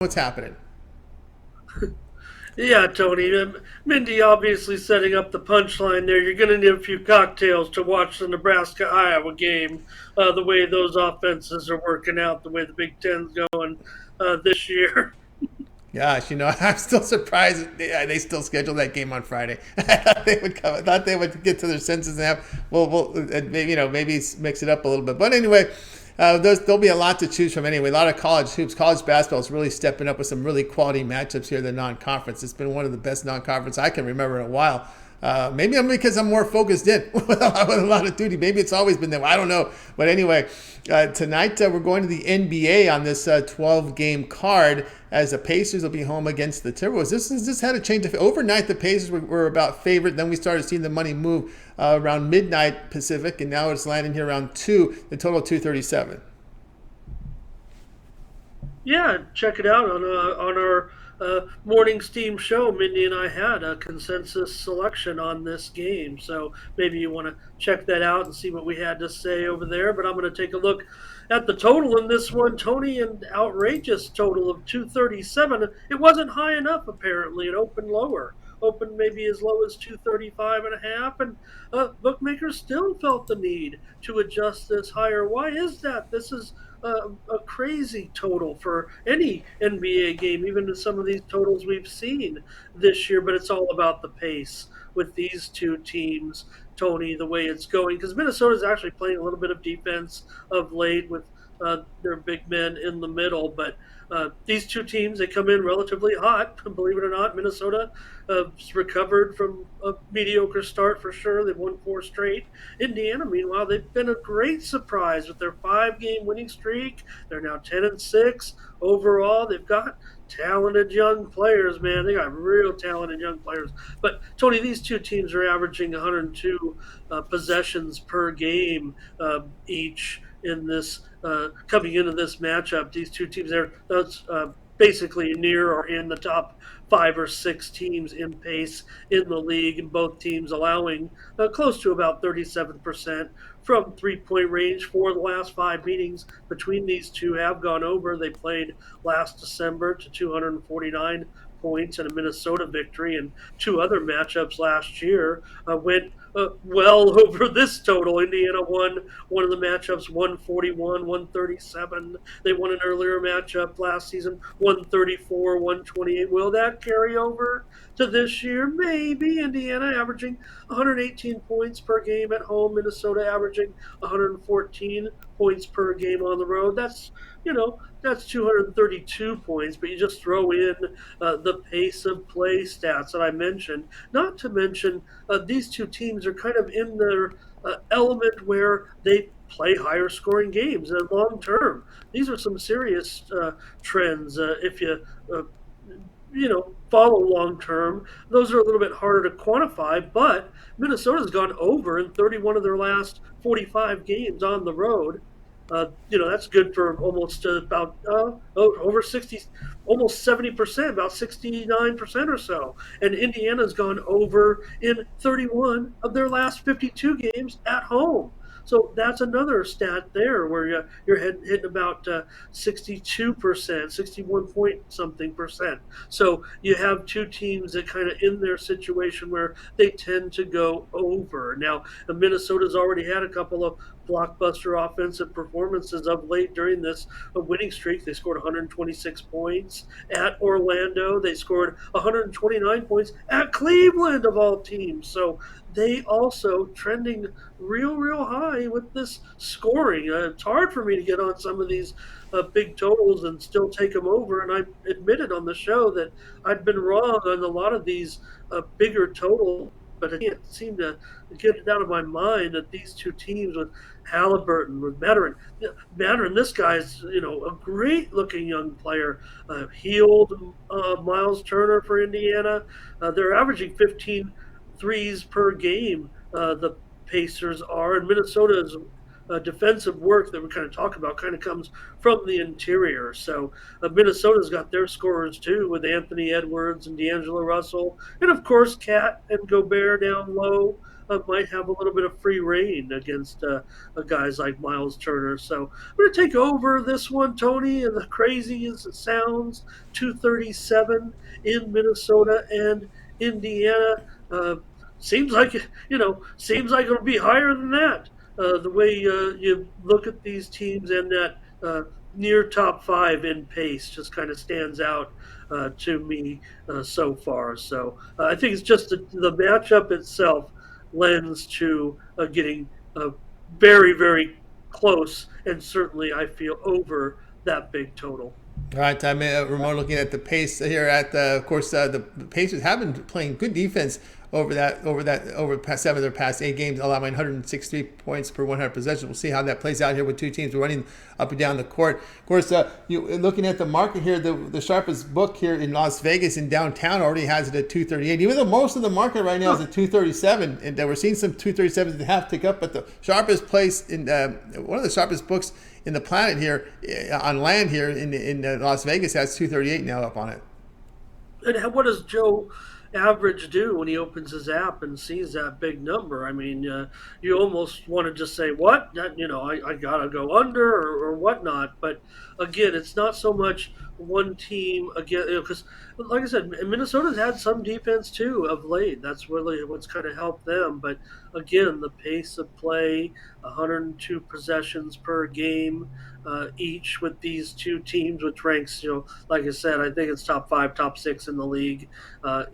What's happening? Yeah, Tony. Mindy obviously setting up the punchline there. You're going to need a few cocktails to watch the Nebraska Iowa game. The way those offenses are working out, the way the Big Ten's going this year. Gosh, I'm still surprised they still scheduled that game on Friday. I thought they would come. I thought they would get to their senses and have well, maybe maybe mix it up a little bit. But anyway, there'll be a lot to choose from anyway. A lot of college hoops, college basketball is really stepping up with some really quality matchups here in the non-conference. It's been one of the best non-conference I can remember in a while. Maybe I'm because I'm more focused in with a lot of duty. Maybe it's always been there. I don't know. But anyway, tonight we're going to the NBA on this 12-game card as the Pacers will be home against the Timberwolves. This had a change. Overnight, the Pacers were about favorite. Then we started seeing the money move around midnight Pacific, and now it's landing here around 2, the total 237. Yeah, check it out on our morning steam show. Mindy and I had a consensus selection on this game, so maybe you want to check that out and see what we had to say over there. But I'm going to take a look at the total in this one, Tony. An outrageous total of 237. It wasn't high enough apparently. It opened lower. Opened maybe as low as 235 and a half, and bookmakers still felt the need to adjust this higher. Why is that? This is a crazy total for any NBA game, even to some of these totals we've seen this year. But it's all about the pace with these two teams, Tony, the way it's going. Because Minnesota's actually playing a little bit of defense of late with their big men in the middle. But these two teams, they come in relatively hot, believe it or not. Minnesota recovered from a mediocre start for sure. They've won 4 straight. Indiana, meanwhile, they've been a great surprise with their 5-game winning streak. They're now 10-6 overall. They've got talented young players, man. They got real talented young players. But Tony, these two teams are averaging 102 possessions per game each in this coming into this matchup. These two teams are that's basically near or in the top 5 or 6 teams in pace in the league, and both teams allowing close to about 37% from 3-point range. For the last 5 meetings between these two have gone over. They played last December to 249 points and a Minnesota victory, and 2 other matchups last year went well over this total. Indiana won one of the matchups 141, 137. They won an earlier matchup last season 134, 128. Will that carry over to this year? Maybe. Indiana averaging 118 points per game at home, Minnesota averaging 114 points per game on the road. That's 232 points, but you just throw in the pace of play stats that I mentioned. Not to mention, these two teams are kind of in their element where they play higher scoring games and long term. These are some serious trends. If uh, follow long term, those are a little bit harder to quantify. But Minnesota's gone over in 31 of their last 45 games on the road. That's good for almost about over 60, almost 70%, about 69% or so. And Indiana's gone over in 31 of their last 52 games at home. So that's another stat there where you're hitting about 62%, 61 point something percent. So you have two teams that kind of in their situation where they tend to go over. Now, Minnesota's already had a couple of blockbuster offensive performances of late during this winning streak. They scored 126 points at Orlando. They scored 129 points at Cleveland, of all teams. So they also trending real high with this scoring. It's hard for me to get on some of these big totals and still take them over. And I admitted on the show that I'd been wrong on a lot of these bigger totals, but I can't seem to get it out of my mind that these two teams with Halliburton, with Matterin, this guy's a great looking young player, healed Miles Turner for Indiana. They're averaging 15 threes per game. The Pacers are, and Minnesota's defensive work that we kind of talk about kind of comes from the interior. So Minnesota's got their scorers too, with Anthony Edwards and D'Angelo Russell, and of course Cat and Gobert down low. might have a little bit of free reign against guys like Miles Turner. So I'm going to take over this one, Tony. And the crazy as it sounds, 237 in Minnesota and Indiana. Uh, seems like seems like it'll be higher than that. The way you look at these teams and that near top five in pace just kind of stands out to me so far. So I think it's just the matchup itself lends to getting very, very close, and certainly I feel over that big total. All right, I mean, Ramon, looking at the pace here at the, of course, the Pacers have been playing good defense over past 7 of their past 8 games, allowing 163 points per 100 possessions. We'll see how that plays out here with two teams running up and down the court. Of course, you looking at the market here, the sharpest book here in Las Vegas in downtown already has it at 238. Even though most of the market right now is at 237, and we're seeing some 237s and a half tick up, but the sharpest place in one of the sharpest books in the planet here on land here in Las Vegas has 238 now up on it. And what does Joe Average do when he opens his app and sees that big number? I mean, you almost want to just say, "What? I gotta go under or whatnot." But again, it's not so much one team again because, like I said, Minnesota's had some defense too of late. That's really what's kind of helped them. But again, the pace of play, 102 possessions per game. Each with these two teams, which ranks, like I said, I think it's top five, top six in the league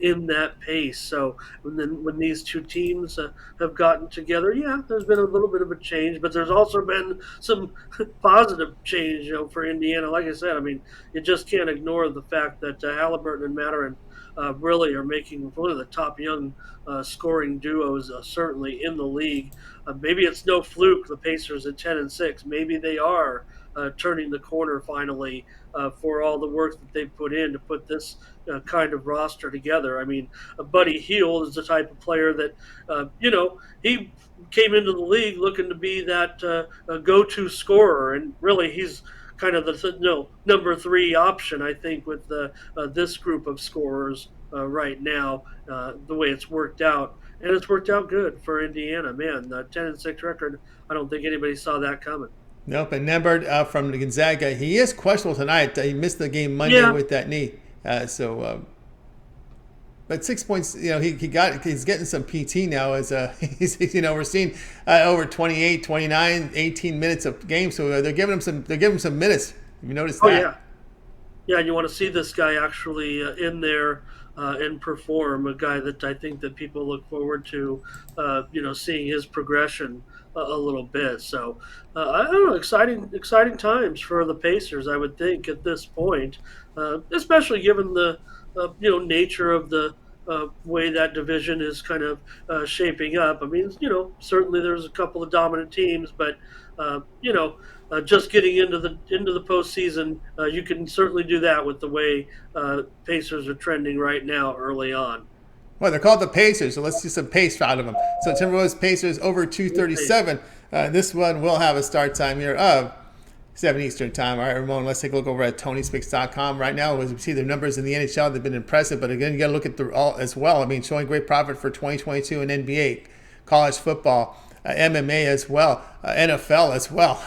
in that pace. So when these two teams have gotten together, yeah, there's been a little bit of a change, but there's also been some positive change, for Indiana. Like I said, I mean, you just can't ignore the fact that Halliburton and Matterin really are making one of the top young scoring duos, certainly in the league. Maybe it's no fluke. The Pacers at 10-6. Maybe they are turning the corner finally for all the work that they put in to put this kind of roster together. I mean, Buddy Hield is the type of player that he came into the league looking to be that go-to scorer, and really he's kind of the number three option, I think, with this group of scorers right now. The way it's worked out, and it's worked out good for Indiana. Man, the 10-6 record. I don't think anybody saw that coming. Nope, and Nembhard from Gonzaga, he is questionable tonight. He missed the game Monday Yeah, with that knee. But 6 points, he's getting some PT now as we're seeing over 28, 29, 18 minutes of game. So they're giving him some minutes. Have you noticed oh that? yeah, yeah. You want to see this guy actually in there and perform. A guy that I think that people look forward to, seeing his progression a little bit. So I don't know, exciting times for the Pacers. I would think at this point, especially given the nature of the way that division is kind of shaping up. I mean, certainly there's a couple of dominant teams, but just getting into the postseason, you can certainly do that with the way Pacers are trending right now early on. Well, they're called the Pacers, so let's see some pace out of them. So Timberwolves Pacers over Okay. 237. This one will have a start time here of 7 Eastern time. All right, Ramon, let's take a look over at TonySpicks.com right now. As we see the numbers in the NHL, they've been impressive, but again, you got to look at the all as well. I mean, showing great profit for 2022 in NBA, college football, MMA as well, NFL as well.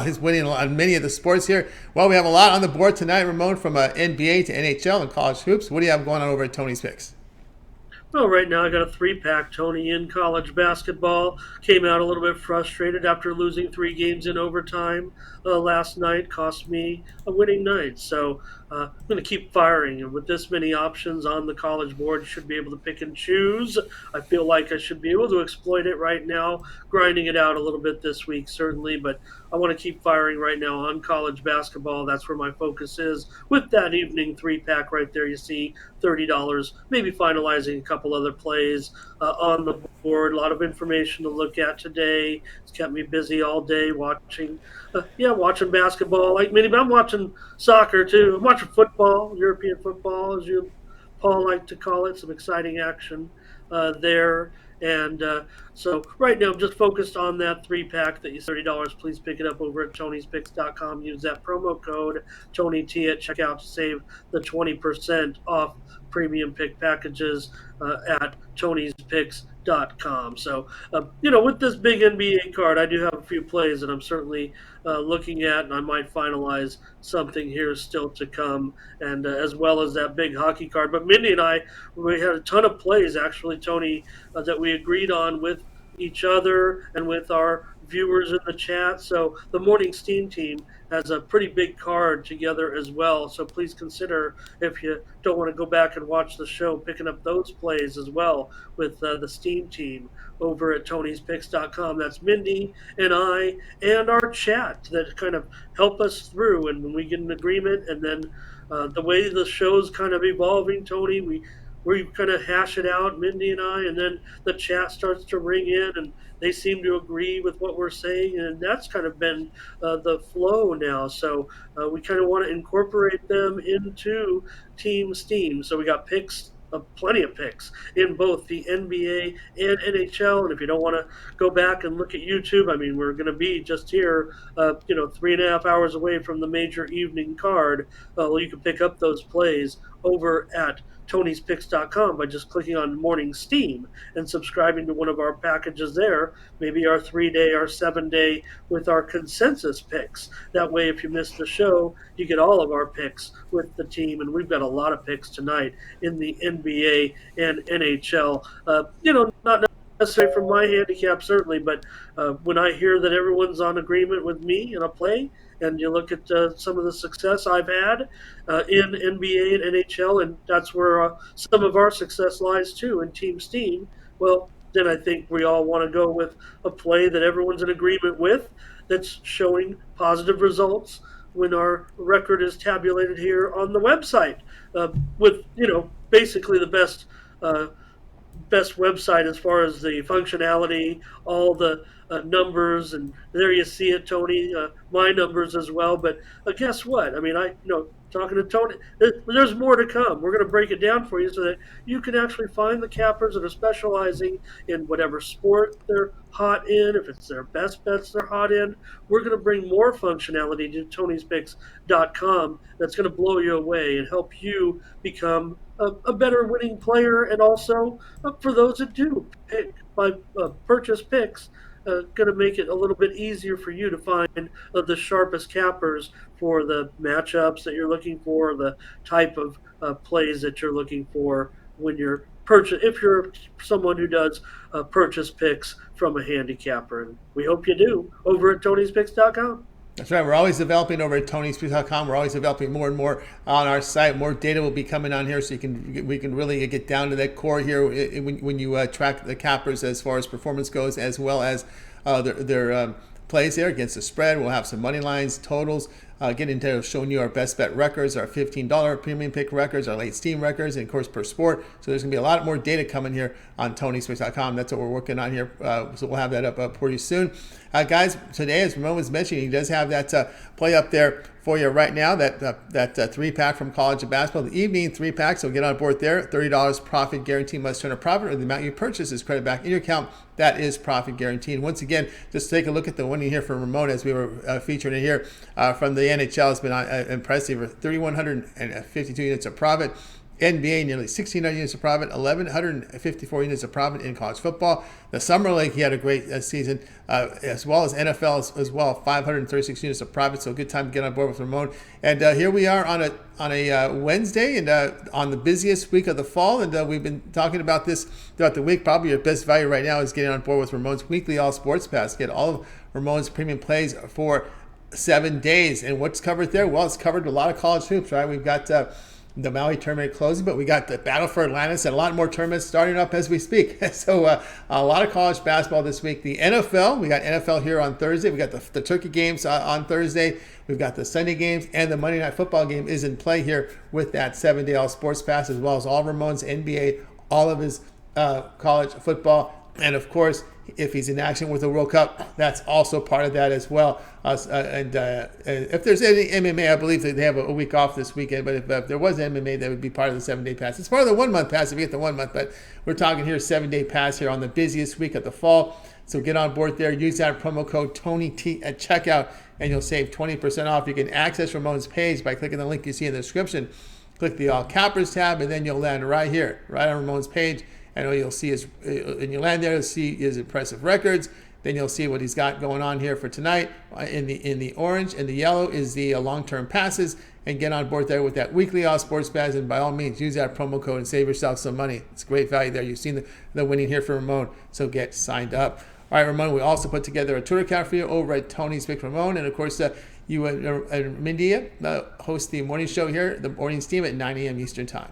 He's winning on many of the sports here. Well, we have a lot on the board tonight, Ramon, from NBA to NHL and college hoops. What do you have going on over at Tony's Picks? Well, right now I got a three-pack. Tony in college basketball came out a little bit frustrated after losing 3 games in overtime last night. Cost me a winning night. So I'm going to keep firing. And with this many options on the college board, you should be able to pick and choose. I feel like I should be able to exploit it right now, grinding it out a little bit this week, certainly. But I want to keep firing right now on college basketball. That's where my focus is. With that evening three-pack right there, you see $30, maybe finalizing a couple other plays on the board. A lot of information to look at today. It's kept me busy all day watching basketball. Like many, but I'm watching soccer too. I'm watching football, European football, as you Paul like to call it. Some exciting action there. And so right now, I'm just focused on that three-pack that you $30. Please pick it up over at Tony'sPicks.com. Use that promo code TonyT at checkout to save the 20% off premium pick packages at Tony'sPicks.com. So, with this big NBA card, I do have a few plays that I'm certainly looking at, and I might finalize something here still to come, and as well as that big hockey card. But Mindy and I, we had a ton of plays actually, Tony, that we agreed on with each other and with our viewers in the chat. So the Morning Steam team has a pretty big card together as well. So please consider, if you don't want to go back and watch the show, picking up those plays as well with the Steam team over at Tony'sPicks.com. That's Mindy and I and our chat that kind of help us through. And when we get an agreement, and then the way the show's kind of evolving, Tony, we kind of hash it out, Mindy and I, and then the chat starts to ring in, and they seem to agree with what we're saying, and that's kind of been the flow now. So we kind of want to incorporate them into Team Steam. So we got picks. Plenty of picks in both the NBA and NHL. And if you don't want to go back and look at YouTube, I mean, we're going to be just here, 3.5 hours away from the major evening card. Well, you can pick up those plays over at Tony'sPicks.com by just clicking on Morning Steam and subscribing to one of our packages there, maybe our 3-day, our 7-day with our consensus picks. That way, if you miss the show, you get all of our picks with the team. And we've got a lot of picks tonight in the NBA and NHL. Not necessarily from my handicap, certainly, but when I hear that everyone's on agreement with me in a play, and you look at some of the success I've had in NBA and NHL, and that's where some of our success lies too in Team Steam. Well, then I think we all want to go with a play that everyone's in agreement with, that's showing positive results when our record is tabulated here on the website, with basically the best website as far as the functionality, all the numbers, and there you see it, Tony. My numbers as well. But guess what? I mean, talking to Tony, there's more to come. We're going to break it down for you so that you can actually find the cappers that are specializing in whatever sport they're hot in. If it's their best bets they're hot in, we're going to bring more functionality to Tony'sPicks.com that's going to blow you away and help you become a better winning player. And also, for those that do pick by purchase picks, going to make it a little bit easier for you to find the sharpest cappers for the matchups that you're looking for, the type of plays that you're looking for when you're purchase. If you're someone who does purchase picks from a handicapper, and we hope you do over at Tony'sPicks.com. That's right. We're always developing over at Tony'sPicks.com. We're always developing more and more on our site. More data will be coming on here, so we can really get down to that core here when you track the cappers as far as performance goes, as well as their plays there against the spread. We'll have some money lines, totals, get into showing you our best bet records, our $15 premium pick records, our late steam records, and of course per sport. So there's going to be a lot more data coming here on Tony'sPicks.com. That's what we're working on here. So we'll have that up for you soon. Guys, today, as Ramon was mentioning, he does have that play up there for you right now, that 3-pack from College of Basketball, the evening 3-pack. So get on board there. $30 profit guarantee, must turn a profit, or the amount you purchase is credit back in your account. That is profit guaranteed. Once again, just take a look at the one you hear from Ramon as we were featuring it here from the NHL. It's been impressive. 3,152 units of profit. NBA, nearly 1,600 units of profit, 1,154 units of profit in college football. The Summer League, he had a great season, as well as NFL as well, 536 units of profit. So a good time to get on board with Ramon. And here we are on a Wednesday, and on the busiest week of the fall. And we've been talking about this throughout the week. Probably your best value right now is getting on board with Ramon's weekly All Sports Pass. Get all of Ramon's premium plays for 7 days. And what's covered there? Well, it's covered a lot of college hoops, right? We've got the Maui tournament closing, but we got the Battle for Atlantis and a lot more tournaments starting up as we speak. So a lot of college basketball this week. The NFL, we got NFL here on Thursday. We got the Turkey games on Thursday. We've got the Sunday games, and the Monday Night Football game is in play here with that 7-day All Sports Pass, as well as all Ramon's NBA, all of his college football, and of course, if he's in action with the World Cup, that's also part of that as well. And if there's any MMA, I believe that they have a week off this weekend. But if there was MMA, that would be part of the 7-day pass. It's part of the 1-month pass if you get the 1 month. But we're talking here 7-day pass here on the busiest week of the fall. So get on board there. Use that promo code TonyT at checkout, and you'll save 20% off. You can access Ramon's page by clicking the link you see in the description. Click the All Cappers tab, and then you'll land right here, right on Ramon's page. I know you'll see his, and you land there, you'll see his impressive records. Then you'll see what he's got going on here for tonight. In the orange and the yellow is the long-term passes, and get on board there with that weekly All Sports Pass. And by all means, use that promo code and save yourself some money. It's great value there. You've seen the winning here for Ramon, so get signed up. All right, Ramon, we also put together a Twitter account for you over at Tony's Pick Ramon. And of course, you and Mindy host the morning show here, the morning steam at 9 a.m. Eastern Time.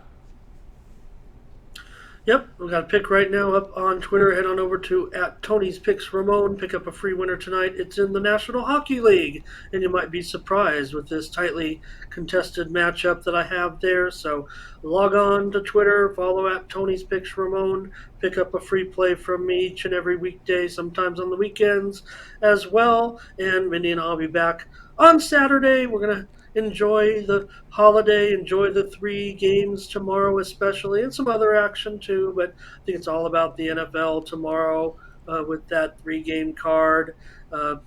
Yep, we got a pick right now up on Twitter. Head on over to at Tony's Picks Ramon. Pick up a free winner tonight. It's in the National Hockey League, and you might be surprised with this tightly contested matchup that I have there. So log on to Twitter, follow at Tony's Picks Ramon. Pick up a free play from me each and every weekday, sometimes on the weekends as well. And Mindy and I'll be back on Saturday. We're going to enjoy the holiday, enjoy the 3 games tomorrow especially, and some other action too, but I think it's all about the NFL tomorrow with that 3-game card. Some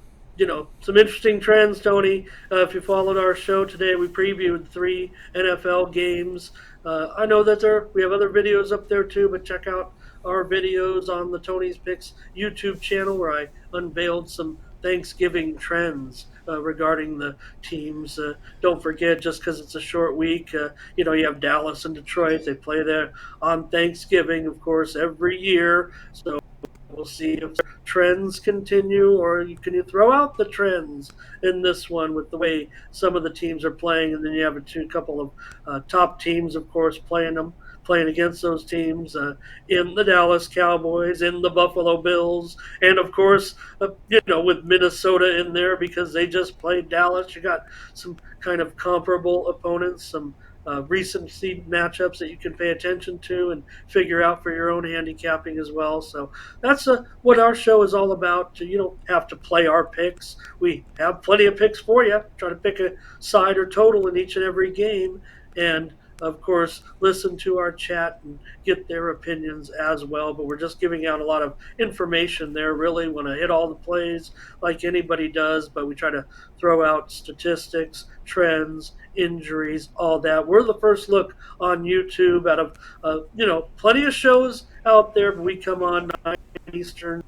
interesting trends, Tony. If you followed our show today, we previewed 3 NFL games. I know that we have other videos up there too, but check out our videos on the Tony's Picks YouTube channel where I unveiled some Thanksgiving trends regarding the teams. Don't forget, just because it's a short week, you have Dallas and Detroit. They play there on Thanksgiving, of course, every year. So we'll see if trends continue, or can you throw out the trends in this one with the way some of the teams are playing, and then you have a couple of top teams, of course, playing against those teams in the Dallas Cowboys, in the Buffalo Bills, and of course, with Minnesota in there because they just played Dallas. You got some kind of comparable opponents, some recency matchups that you can pay attention to and figure out for your own handicapping as well. So that's what our show is all about. You don't have to play our picks. We have plenty of picks for you. Try to pick a side or total in each and every game. And of course, listen to our chat and get their opinions as well. But we're just giving out a lot of information there. Really want to hit all the plays like anybody does, but we try to throw out statistics, trends, injuries, all that. We're the first look on YouTube out of, plenty of shows out there, but we come on 9 Eastern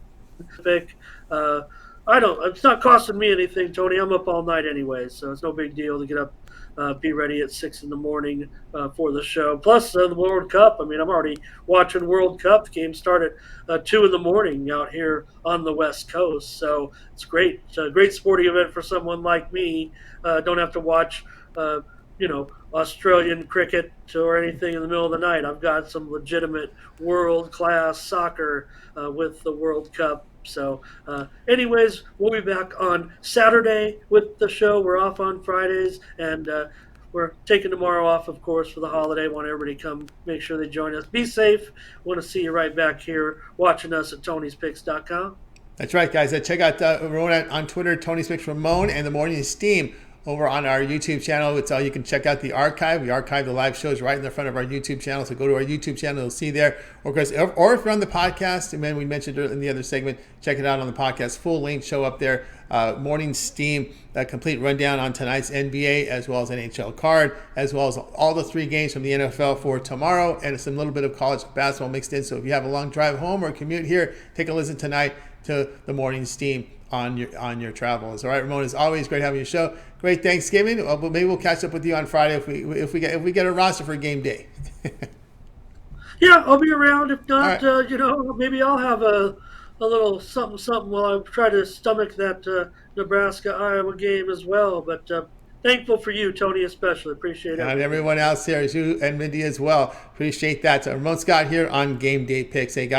Pacific. It's not costing me anything, Tony. I'm up all night anyway, so it's no big deal to get up, be ready at 6 in the morning for the show. Plus, the World Cup. I'm already watching World Cup. The game started 2 in the morning out here on the West Coast, so it's great. It's a great sporting event for someone like me. Don't have to watch, Australian cricket or anything in the middle of the night. I've got some legitimate world-class soccer with the World Cup. So anyways, we'll be back on Saturday with the show. We're off on Fridays, and we're taking tomorrow off, of course, for the holiday. Want everybody to come, make sure they join us. Be safe. Want to see you right back here watching us at Tony'sPicks.com. That's right, guys. Check out Ramon on Twitter, Tony's Picks Ramon, and the Morning Steam over on our YouTube channel. It's all you can check out the archive. We archive the live shows right in the front of our YouTube channel. So go to our YouTube channel, you'll see there. Or if you're on the podcast, and then we mentioned it in the other segment, check it out on the podcast. Full length show up there. Morning Steam, a complete rundown on tonight's NBA as well as NHL card, as well as all the 3 games from the NFL for tomorrow, and some little bit of college basketball mixed in. So if you have a long drive home or commute here, take a listen tonight to the Morning Steam on your travels. All right, Ramon, it's always great having your show. Great Thanksgiving. Maybe we'll catch up with you on Friday if we get a roster for game day. Yeah, I'll be around. If not, right. maybe I'll have a little something while I try to stomach that Nebraska-Iowa game as well. But thankful for you, Tony, especially. Appreciate it. And everyone else here, you and Mindy as well. Appreciate that. So Ramon Scott here on Game Day Picks. Hey, guys.